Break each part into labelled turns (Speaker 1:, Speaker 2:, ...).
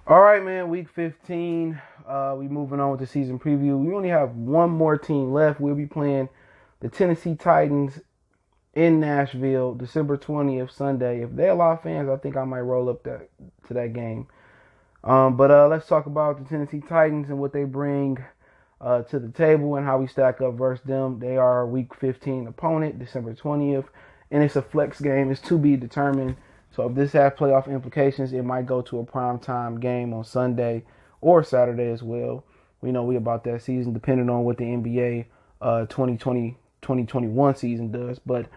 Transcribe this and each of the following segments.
Speaker 1: All right, man. Week 15. We moving on with the season preview. We only have one more team left. We'll be playing the Tennessee Titans in Nashville, December 20th, Sunday. If they allow fans, I think I might roll up to that game. But let's talk about the Tennessee Titans and what they bring to the table and how we stack up versus them. They are our Week 15 opponent, December 20th, and it's a flex game. It's to be determined. So if this has playoff implications, it might go to a primetime game on Sunday or Saturday as well. We know we about that season, depending on what the NBA 2020-2021 season does. But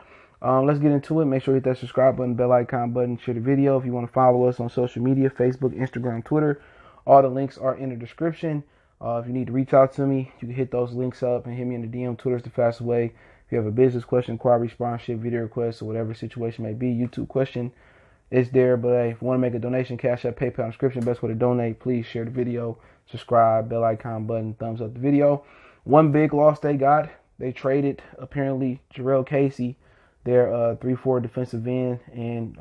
Speaker 1: let's get into it. Make sure you hit that subscribe button, bell icon button, share the video. If you want to follow us on social media, Facebook, Instagram, Twitter, all the links are in the description. If you need to reach out to me, you can hit those links up and hit me in the DM. Twitter's the fastest way. If you have a business question, inquiry, sponsorship, video request, or whatever situation may be, YouTube question, it's there. But hey, if you want to make a donation, Cash App, PayPal, description, best way to donate. Please share the video, subscribe, bell icon button, thumbs up the video. One big loss they got. They traded, apparently, Jurrell Casey, their 3-4 defensive end and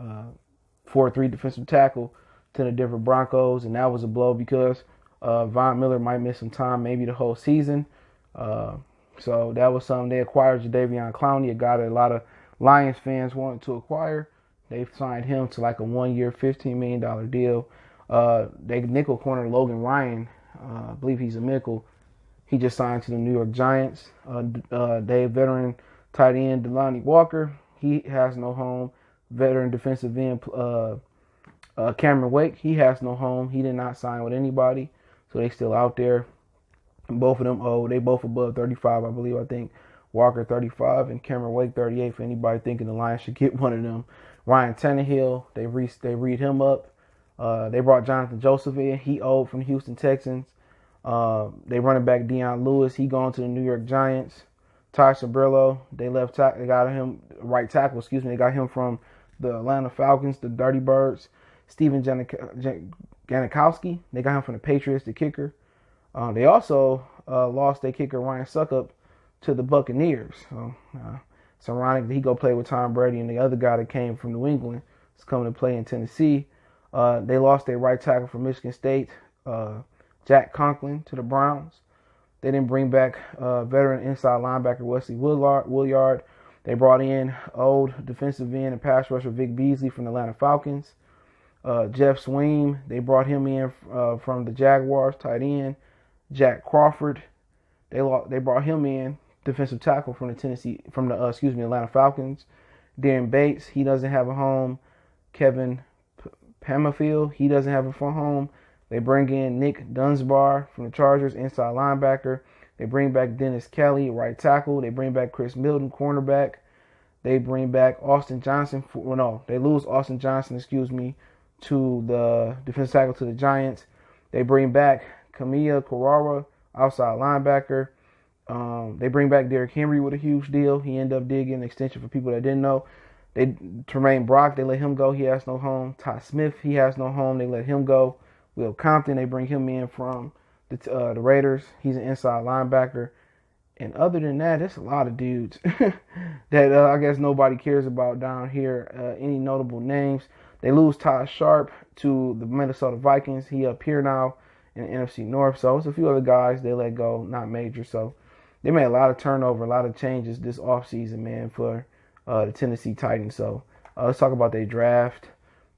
Speaker 1: 4-3 defensive tackle, to the Denver Broncos. And that was a blow because Von Miller might miss some time, maybe the whole season. So that was something. They acquired Jadeveon Clowney, a guy that a lot of Lions fans wanted to acquire. They signed him to like a 1-year, $15 million deal. They nickel corner Logan Ryan, I believe he's a nickel. He just signed to the New York Giants. They veteran tight end Delanie Walker, he has no home. Veteran defensive end Cameron Wake, he has no home. He did not sign with anybody, so they still out there. And both of them, they both above 35, I believe. I think Walker 35 and Cameron Wake 38. For anybody thinking the Lions should get one of them. Ryan Tannehill, they read him up. They brought Jonathan Joseph in. He owed from the Houston Texans. They running back Deion Lewis. He gone to the New York Giants. Ty Sabrillo, they got him right tackle. They got him from the Atlanta Falcons, the Dirty Birds. Steven Janikowski, they got him from the Patriots, the kicker. They also lost their kicker Ryan Suckup to the Buccaneers. So it's ironic that he go play with Tom Brady, and the other guy that came from New England is coming to play in Tennessee. They lost their right tackle from Michigan State, Jack Conklin, to the Browns. They didn't bring back veteran inside linebacker Wesley Woodyard. They brought in old defensive end and pass rusher Vic Beasley from the Atlanta Falcons. Jeff Sweem, they brought him in from the Jaguars, tight end. Jack Crawford, they brought him in, defensive tackle from the Atlanta Falcons. Darren Bates, he doesn't have a home. Kevin Pamafield, he doesn't have a home. They bring in Nick Dunsbar from the Chargers, inside linebacker. They bring back Dennis Kelly, right tackle. They bring back Chris Milton, cornerback. They bring back Austin Johnson. They lose Austin Johnson, to the defensive tackle to the Giants. They bring back Kamiya Carrara, outside linebacker. They bring back Derrick Henry with a huge deal. He ended up getting an extension for people that didn't know. Tremaine Brock, they let him go. He has no home. Ty Smith, he has no home. They let him go. Will Compton, they bring him in from the Raiders. He's an inside linebacker. And other than that, it's a lot of dudes that I guess nobody cares about down here. Any notable names? They lose Todd Sharp to the Minnesota Vikings. He up here now in the NFC North. So it's a few other guys they let go, not major. So they made a lot of turnover, a lot of changes this offseason, man, for the Tennessee Titans. So let's talk about their draft.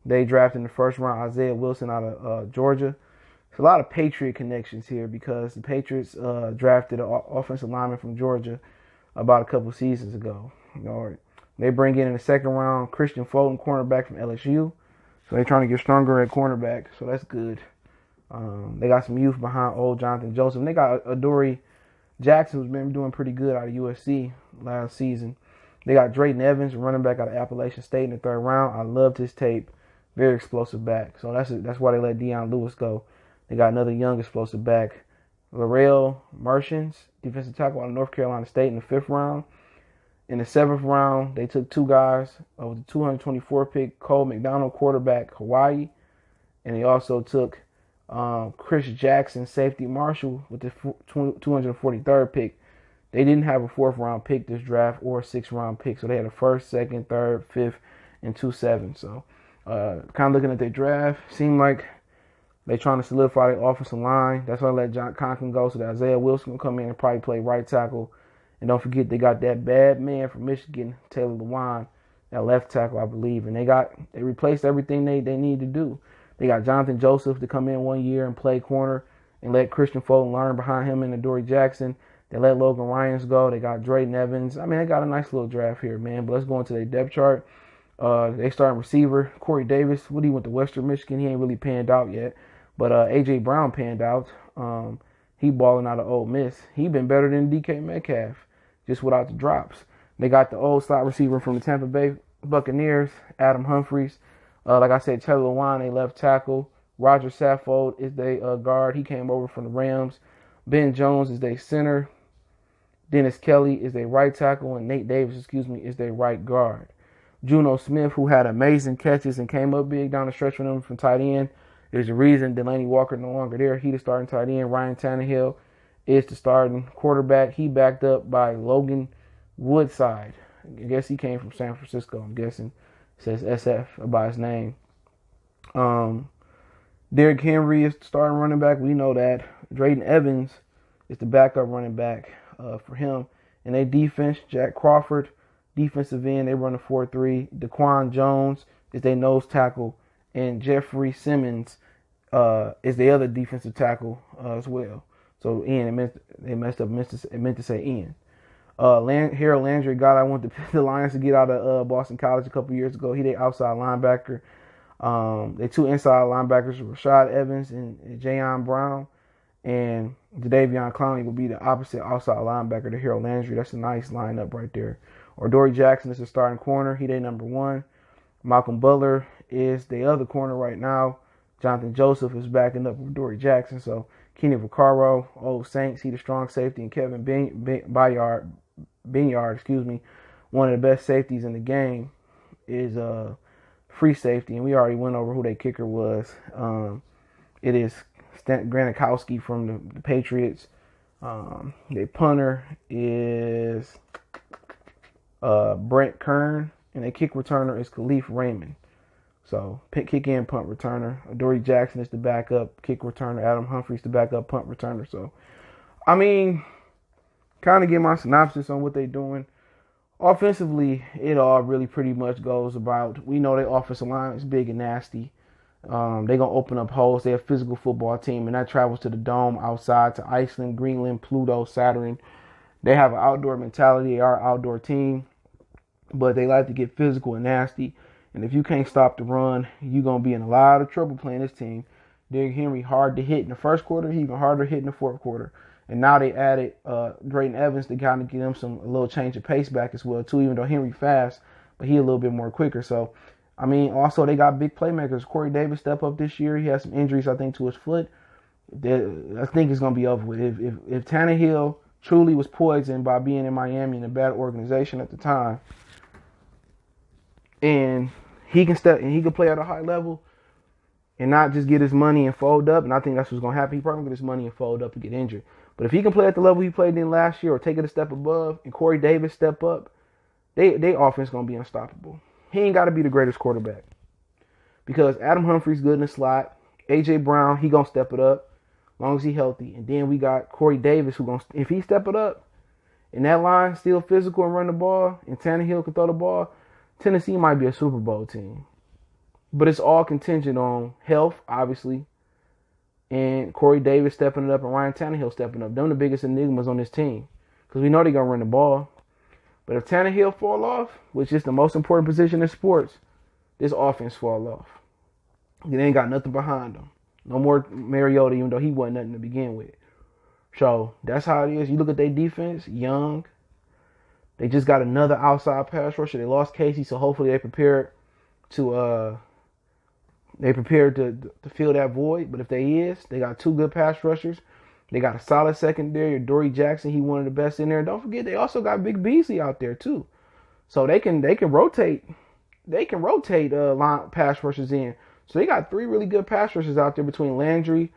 Speaker 1: They drafted in the first round Isaiah Wilson out of Georgia. There's a lot of Patriot connections here because the Patriots drafted an offensive lineman from Georgia about a couple seasons ago. They bring in the second round Christian Fulton, cornerback from LSU. So they're trying to get stronger at cornerback, so that's good. They got some youth behind old Jonathan Joseph. And they got Adoree Jackson, who's been doing pretty good out of USC last season. They got Drayton Evans, running back out of Appalachian State, in the third round. I loved his tape. Very explosive back. So that's why they let Deion Lewis go. They got another young explosive back, Larrell Merchants, defensive tackle out of North Carolina State, in the fifth round. In the seventh round, they took two guys. With the 224 pick, Cole McDonald, quarterback, Hawaii. And they also took Chris Jackson, safety Marshall, with the 243rd pick. They didn't have a fourth round pick this draft or a sixth round pick. So they had a first, second, third, fifth, and 2 7. So kind of looking at their draft, seemed like They trying to solidify their offensive line. That's why I let John Conklin go so that Isaiah Wilson will come in and probably play right tackle. And don't forget they got that bad man from Michigan, Taylor Lewan, that left tackle, I believe. And they replaced everything they need to do. They got Jonathan Joseph to come in 1 year and play corner and let Christian Fulton learn behind him and Adoree Jackson. They let Logan Ryans go. They got Drayton Evans. I mean, they got a nice little draft here, man. But let's go into their depth chart. They starting receiver, Corey Davis. He went to Western Michigan. He ain't really panned out yet. But A.J. Brown panned out. He balling out of Ole Miss. He been better than DK Metcalf, just without the drops. They got the old slot receiver from the Tampa Bay Buccaneers, Adam Humphries. Like I said, Taylor Lewan, they left tackle. Roger Saffold is their guard. He came over from the Rams. Ben Jones is their center. Dennis Kelly is their right tackle. And Nate Davis, is their right guard. Juno Smith, who had amazing catches and came up big down the stretch for them from tight end. There's a reason Delanie Walker no longer there. He the starting tight end. Ryan Tannehill is the starting quarterback. He backed up by Logan Woodside. I guess he came from San Francisco, I'm guessing. It says SF by his name. Derrick Henry is the starting running back. We know that. Drayton Evans is the backup running back for him. And their defense, Jack Crawford, defensive end, they run a 4-3. Daquan Jones is their nose tackle. And Jeffrey Simmons is the other defensive tackle as well. So Ian, they messed up. It meant to say Ian. Harold Landry, God, I want the Lions to get out of Boston College a couple years ago. He their outside linebacker. They two inside linebackers, Rashad Evans and Jayon Brown. And Jadeveon Clowney will be the opposite outside linebacker to Harold Landry. That's a nice lineup right there. Adoree Jackson is the starting corner. He their number one. Malcolm Butler is the other corner right now. Jonathan Joseph is backing up with Adoree Jackson. So Kenny Vaccaro, old Saints, he the strong safety, and Kevin Byard, one of the best safeties in the game, is free safety, and we already went over who their kicker was. It is Granikowski from the Patriots. Their punter is Brent Kern, and their kick returner is Khalif Raymond. So, kick in punt returner. Adoree Jackson is the backup kick returner. Adam Humphries the backup punt returner. So, I mean, kind of get my synopsis on what they're doing. Offensively, it all really pretty much goes about, we know their offensive line is big and nasty. They're going to open up holes. They're a physical football team, and that travels to the Dome, outside to Iceland, Greenland, Pluto, Saturn. They have an outdoor mentality. They are an outdoor team, but they like to get physical and nasty. And if you can't stop the run, you're going to be in a lot of trouble playing this team. Derrick Henry hard to hit in the first quarter. He even harder to hit in the fourth quarter. And now they added Drayton Evans to kind of give him a little change of pace back as well, too, even though Henry fast, but he a little bit more quicker. So, I mean, also they got big playmakers. Corey Davis step up this year. He has some injuries, I think, to his foot. I think it's going to be over with. If Tannehill truly was poisoned by being in Miami in a bad organization at the time, and he can play at a high level and not just get his money and fold up, and I think that's what's going to happen. He probably get his money and fold up and get injured. But if he can play at the level he played in last year or take it a step above, and Corey Davis step up, they offense going to be unstoppable. He ain't got to be the greatest quarterback because Adam Humphries good in the slot. A.J. Brown, he going to step it up as long as he healthy. And then we got Corey Davis who if he step it up and that line still physical and run the ball and Tannehill can throw the ball, Tennessee might be a Super Bowl team. But it's all contingent on health, obviously, and Corey Davis stepping it up and Ryan Tannehill stepping up. Them the biggest enigmas on this team because we know they're going to run the ball. But if Tannehill fall off, which is the most important position in sports, this offense fall off. They ain't got nothing behind them. No more Mariota, even though he wasn't nothing to begin with. So that's how it is. You look at their defense, young. They just got another outside pass rusher. They lost Casey, so hopefully they prepared to fill that void. But if they got two good pass rushers. They got a solid secondary. Adoree Jackson, he one of the best in there. And don't forget, they also got Big Beasley out there too. So they can rotate. They can rotate line pass rushers in. So they got three really good pass rushers out there between Landry,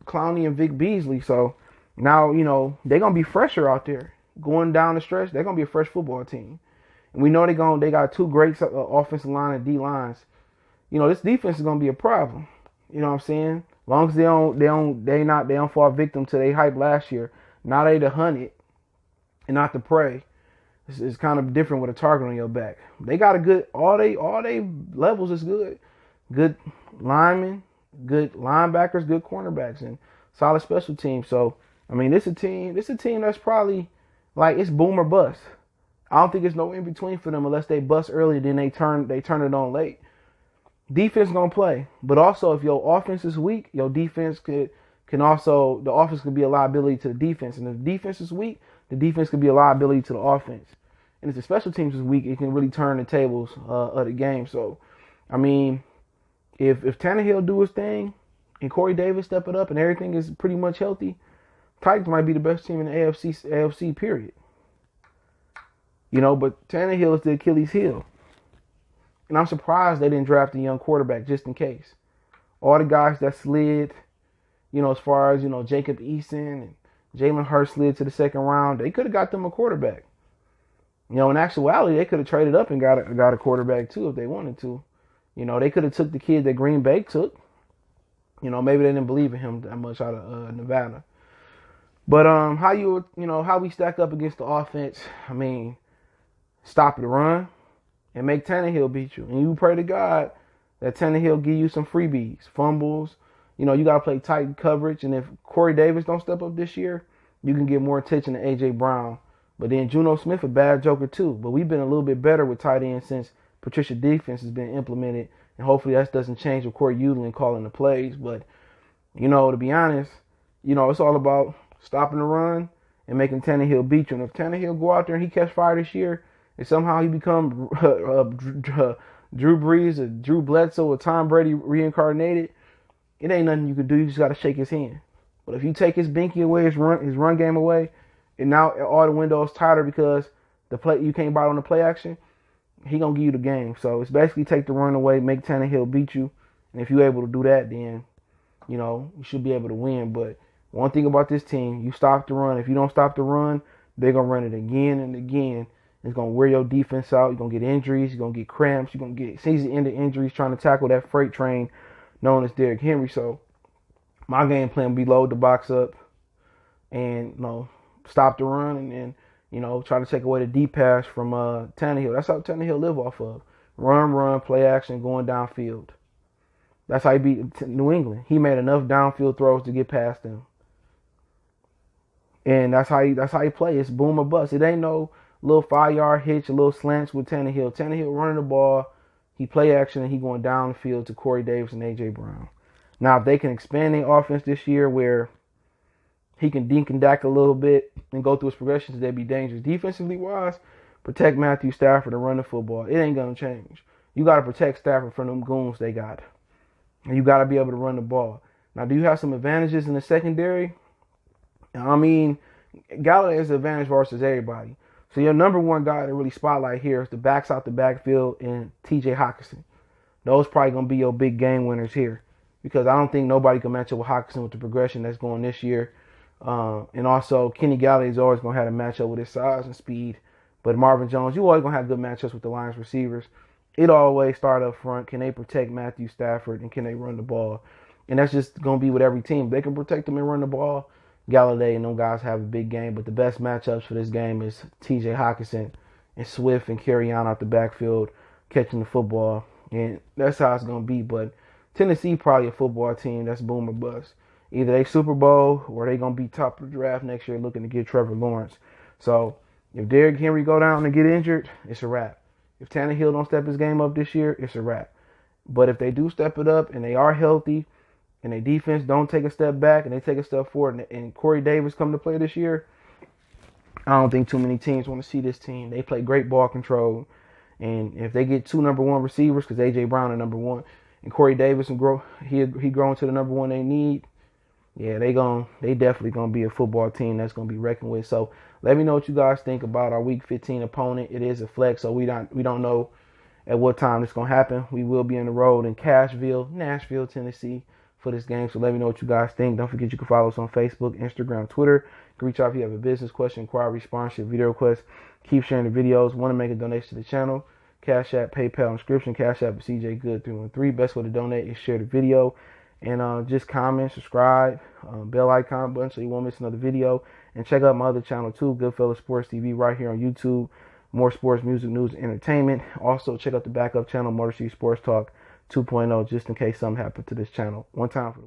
Speaker 1: Clowney, and Vic Beasley. So now, they're going to be fresher out there. Going down the stretch, they're going to be a fresh football team. And we know they got two great offensive line and D lines. This defense is going to be a problem. You know what I'm saying? long as they don't fall victim to their hype last year. Now they the hunt it and not the prey. It's kind of different with a target on your back. They got a good all they levels is good. Good linemen, good linebackers, good cornerbacks, and solid special teams. So I mean, this a team that's probably like it's boom or bust. I don't think there's no in between for them unless they bust early, then they turn it on late. Defense gonna play, but also if your offense is weak, your defense can also the offense can be a liability to the defense, and if the defense is weak, the defense can be a liability to the offense. And if the special teams is weak, it can really turn the tables of the game. So, I mean, if Tannehill do his thing and Corey Davis step it up and everything is pretty much healthy, Titans might be the best team in the AFC period. You know, but Tannehill is the Achilles heel. And I'm surprised they didn't draft a young quarterback just in case. All the guys that slid, you know, as far as, you know, Jacob Eason and Jalen Hurts slid to the second round, they could have got them a quarterback. You know, in actuality, they could have traded up and got a quarterback too if they wanted to. You know, they could have took the kid that Green Bay took. You know, maybe they didn't believe in him that much out of Nevada. But how we stack up against the offense? I mean, stop the run and make Tannehill beat you. And you pray to God that Tannehill give you some freebies, fumbles. You know, you got to play tight coverage. And if Corey Davis don't step up this year, you can get more attention to A.J. Brown. But then Juno Smith, a bad joker too. But we've been a little bit better with tight ends since Patricia defense has been implemented. And hopefully that doesn't change with Corey Utlin calling the plays. But, you know, to be honest, you know, it's all about stopping the run and making Tannehill beat you. And if Tannehill go out there and he catch fire this year, and somehow he become Drew Brees or Drew Bledsoe or Tom Brady reincarnated, it ain't nothing you can do. You just got to shake his hand. But if you take his binky away, his run game away, and now all the windows tighter because you can't buy on the play action, he gonna give you the game. So it's basically take the run away, make Tannehill beat you, and if you're able to do that, then you know you should be able to win. But one thing about this team, you stop the run. If you don't stop the run, they're gonna run it again and again. It's gonna wear your defense out. You're gonna get injuries. You're gonna get cramps. You're gonna get season-ending injuries trying to tackle that freight train known as Derrick Henry. So my game plan will be load the box up and stop the run and then, try to take away the deep pass from Tannehill. That's how Tannehill live off of. Run, play action, going downfield. That's how he beat New England. He made enough downfield throws to get past them. And that's how he play. It's boom or bust. It ain't no little 5-yard hitch, a little slants with Tannehill. Tannehill running the ball, he play action, and he going downfield to Corey Davis and A.J. Brown. Now, if they can expand their offense this year where he can dink and dack a little bit and go through his progressions, they'd be dangerous. Defensively wise, protect Matthew Stafford and run the football. It ain't going to change. You got to protect Stafford from them goons they got. And you got to be able to run the ball. Now, do you have some advantages in the secondary? I mean, Galladay is an advantage versus everybody. So your number one guy to really spotlight here is the backs out the backfield and T.J. Hockenson. Those probably going to be your big game winners here because I don't think nobody can match up with Hockenson with the progression that's going this year. And also, Kenny Galladay is always going to have a matchup with his size and speed. But Marvin Jones, you always going to have good matchups with the Lions receivers. It always start up front. Can they protect Matthew Stafford and can they run the ball? And that's just going to be with every team. If they can protect them and run the ball, Galladay and them guys have a big game. But the best matchups for this game is T.J. Hockenson and Swift and Kerryon out the backfield catching the football. And that's how it's going to be. But Tennessee probably a football team that's boom or bust. Either they Super Bowl or they going to be top of the draft next year looking to get Trevor Lawrence. So if Derrick Henry go down and get injured, it's a wrap. If Tannehill don't step his game up this year, it's a wrap. But if they do step it up and they are healthy and their defense don't take a step back and they take a step forward and Corey Davis come to play this year, I don't think too many teams want to see this team. They play great ball control. And if they get two number one receivers, because A.J. Brown is number one, and Corey Davis he grow into the number one they need, yeah, they definitely gonna be a football team that's gonna be reckoned with. So let me know what you guys think about our Week 15 opponent. It is a flex, so we don't know at what time it's gonna happen. We will be on the road in Nashville, Tennessee for this game. So let me know what you guys think. Don't forget you can follow us on Facebook, Instagram, Twitter. You can reach out if you have a business question, inquiry, sponsorship, video request. Keep sharing the videos. Want to make a donation to the channel? Cash App, PayPal, inscription. Cash App is CJ Good 313. Best way to donate is share the video. And just comment, subscribe, bell icon button so you won't miss another video. And check out my other channel too, Goodfellas Sports TV, right here on YouTube. More sports, music, news, and entertainment. Also, check out the backup channel, Motor City Sports Talk 2.0, just in case something happened to this channel. One time for the